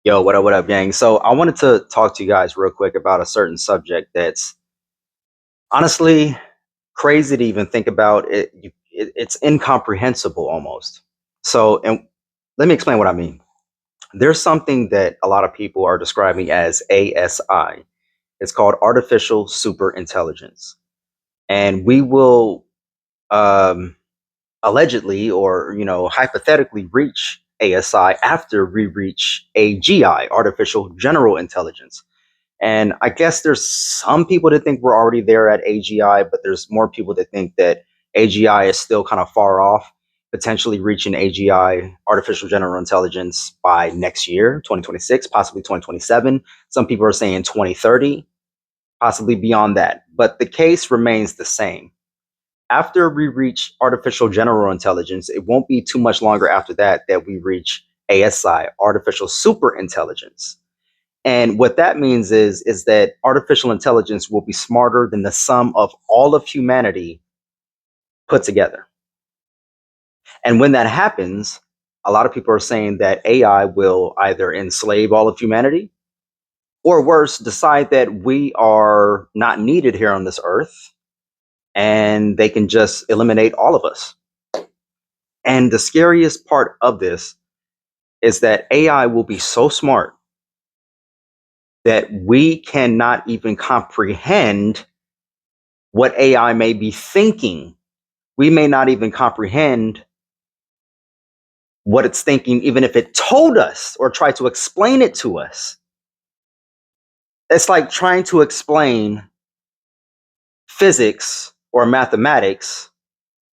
Yo, what up, gang? So I wanted to talk to you guys real quick about a certain subject that's honestly crazy to even think about. It's incomprehensible almost. And let me explain what I mean. There's something that a lot of people are describing as ASI. It's called artificial super intelligence, and we will um, allegedly or hypothetically reach ASI after we reach AGI, artificial general intelligence. And I guess there's some people that think we're already there at AGI, but there's more people that think that AGI is still kind of far off, potentially reaching AGI, artificial general intelligence, by next year, 2026, possibly 2027. Some people are saying 2030, possibly beyond that. But the case remains the same. After we reach artificial general intelligence, it won't be too much longer after that that we reach ASI, artificial super intelligence. And what that means is that artificial intelligence will be smarter than the sum of all of humanity put together. And when that happens, a lot of people are saying that AI will either enslave all of humanity or worse, decide that we are not needed here on this earth and they can just eliminate all of us. And the scariest part of this is that AI will be so smart that we cannot even comprehend what AI may be thinking. We may not even comprehend what it's thinking, even if it told us or tried to explain it to us. It's like trying to explain physics or mathematics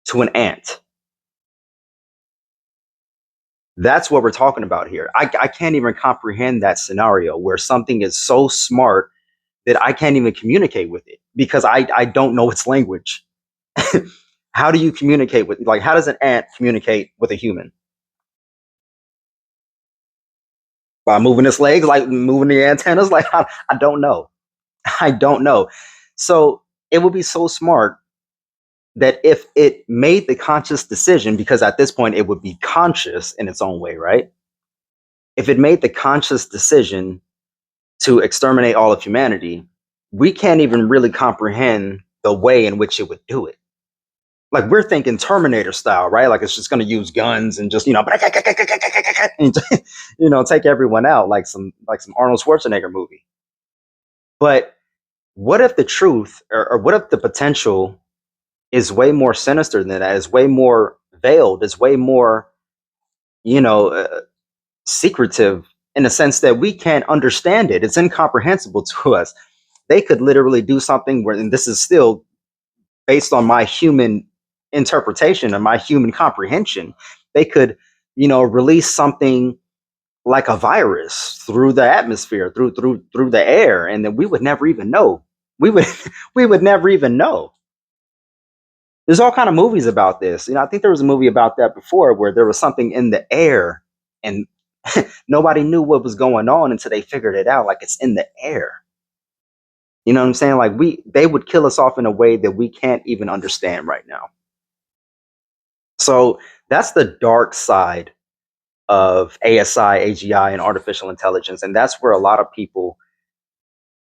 to an ant. That's what we're talking about here. I can't even comprehend that scenario where something is so smart that I can't even communicate with it because I don't know its language. How do you communicate with, like, how does an ant communicate with a human? By moving its legs, like moving the antennas? Like, I don't know. I don't know. So it would be so smart that if it made the conscious decision, because at this point it would be conscious in its own way, right? If it made the conscious decision to exterminate all of humanity, we can't even really comprehend the way in which it would do it. Like, we're thinking Terminator style, right? Like it's just going to use guns and just take everyone out like some Arnold Schwarzenegger movie. But what if the truth, or what if the potential is way more sinister than that? Is way more veiled? Is way more, you know, uh, secretive in the sense that we can't understand it. It's incomprehensible to us. They could literally do something where, and this is still based on my human interpretation and my human comprehension. They could, release something like a virus through the atmosphere, through the air, and then we would never even know. We would we would never even know. There's all kind of movies about this. I think there was a movie about that before where there was something in the air and nobody knew what was going on until they figured it out. Like, it's in the air. You know what I'm saying? Like, they would kill us off in a way that we can't even understand right now. So that's the dark side of ASI, AGI, and artificial intelligence, and that's where a lot of people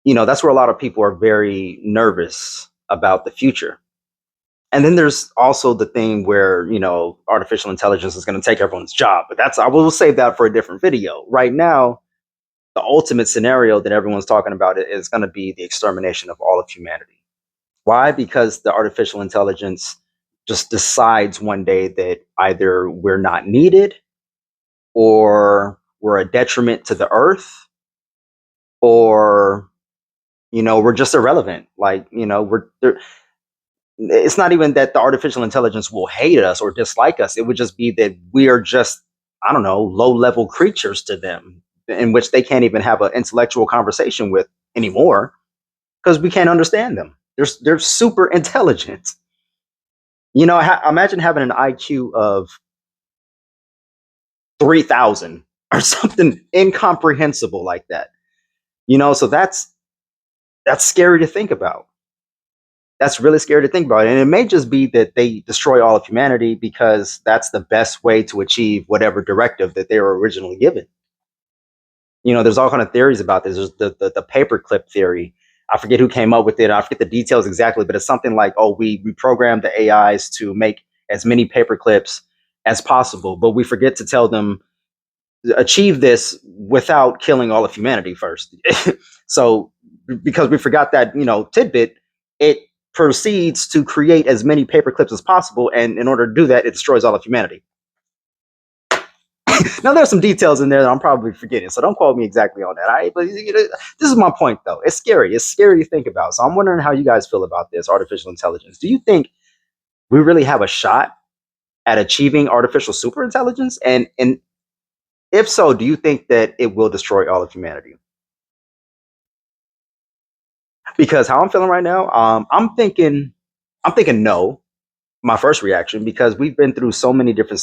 are very nervous about the future. And then there's also the thing where, artificial intelligence is going to take everyone's job. But I will save that for a different video. Right now, the ultimate scenario that everyone's talking about is going to be the extermination of all of humanity. Why? Because the artificial intelligence just decides one day that either we're not needed or we're a detriment to the earth, or, we're just irrelevant. Like, we're there. It's not even that the artificial intelligence will hate us or dislike us. It would just be that we are just, I don't know, low level creatures to them, in which they can't even have an intellectual conversation with anymore because we can't understand them. They're super intelligent. Imagine having an IQ of 3,000 or something incomprehensible like that. So that's scary to think about. That's really scary to think about. And it may just be that they destroy all of humanity because that's the best way to achieve whatever directive that they were originally given. There's all kind of theories about this. There's the paperclip theory. I forget who came up with it. I forget the details exactly, but it's something like, oh, we programmed the AIs to make as many paperclips as possible, but we forget to tell them achieve this without killing all of humanity first. So because we forgot that, tidbit, it proceeds to create as many paper clips as possible, and in order to do that, it destroys all of humanity. Now there's some details in there that I'm probably forgetting, so don't quote me exactly on that. All right, but this is my point though. It's scary. It's scary to think about. So I'm wondering how you guys feel about this artificial intelligence. Do you think we really have a shot at achieving artificial super intelligence? And if so, do you think that it will destroy all of humanity? Because how I'm feeling right now, I'm thinking no. My first reaction, because we've been through so many different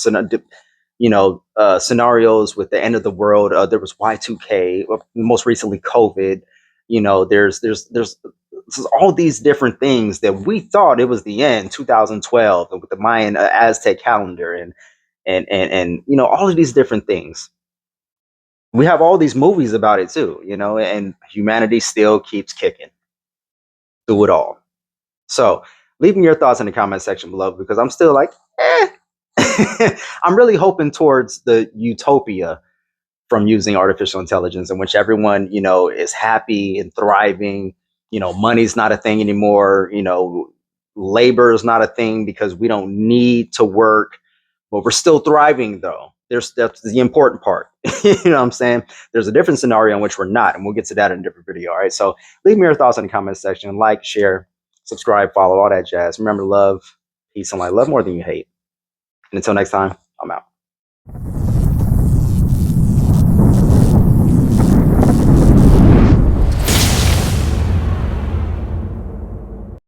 scenarios with the end of the world. There was Y2K, most recently COVID. There's all these different things that we thought it was the end, 2012, with the Mayan Aztec calendar, and all of these different things. We have all these movies about it too, and humanity still keeps kicking through it all. So leave me your thoughts in the comment section below, because I'm still like, eh. I'm really hoping towards the utopia from using artificial intelligence, in which everyone, is happy and thriving. Money's not a thing anymore. Labor is not a thing because we don't need to work, but we're still thriving though. That's the important part. You know what I'm saying? There's a different scenario in which we're not, and we'll get to that in a different video. All right. So leave me your thoughts in the comment section. Like, share, subscribe, follow, all that jazz. Remember, love, peace, and light. Love more than you hate. And until next time, I'm out.